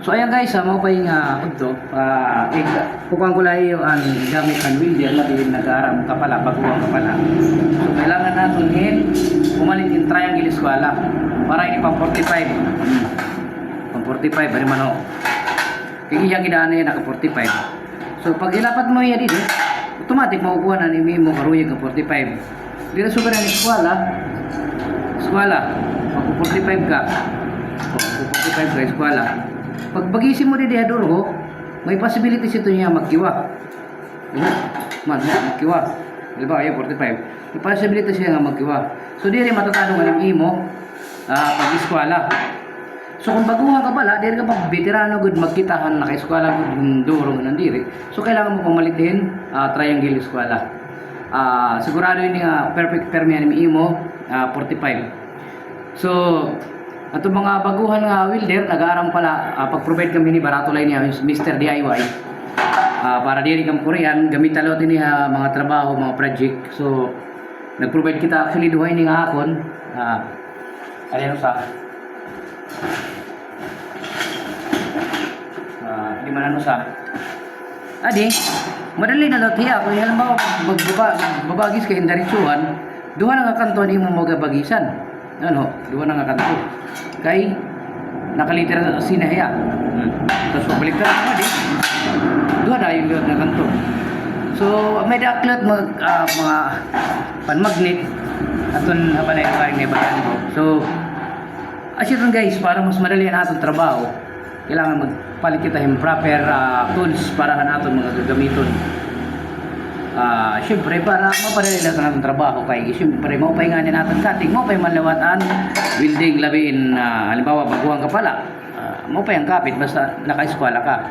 So ayan guys, mo pa yung udto, kukuhan ko lang yung gamit ang welder na din nag-aaram ka pala, baguhan ka pala. So kailangan natin ngayon pumalit yung triangle eskwala para ini pang 45. Pang 45, bari man o. Kaya gidaan na yan naka 45. So pag ilapat mo yan dito, automatic makukuha na ni mo karuyag ka 45. Dito super ang eskwala, pag 45 ka, pag 45 ka eskwala. Pag bagisin mo di adoro, may possibility ito niya magkiwa. Magkiwa. Diba, ay 45. May possibility siya nga magkiwa. So, di rin matatanong ang imo pag-eskwala. So, kung baguhan ka pala, di rin ka pag veterano good magkitahan na ka-eskwala good yung duro nga nandiri. So, kailangan mo pamalit din triangle eskwala. Sigurado yun yung perfect term yan imo 45. So, ato mga baguhan nga welder nag-aaram pala pag-provide kami ni barato lang niya Mr. DIY para diri kam Korean gamit talo din niya mga trabaho, mga project. So nag-provide kita actually duhay ni nga akon ano sa di man ano sa adi madali na lot hiya kung halimbawa magbabagis kay diretsuhan duha na nga kanto ni mo magabagisan ano duha na nga kanto kay nakaliter sa sinahya. Tapos pabalik ka naman din. Doon na yung na kanto. So may daklat mga panmagnet aton habalay karing nebayan ko. So asyon guys para mas madali ang atong trabaho kailangan magpalit kita yung proper tools para naton mga gagamiton. Siyempre para mapadali lang ang trabaho kay siyempre mo pahinganin natin cutting mo pay manlawatan welding labiin halimbawa baguhan ka pala mo pa yung kapit basta naka-eskwela ka.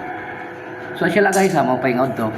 So sila guys mo pahingaw to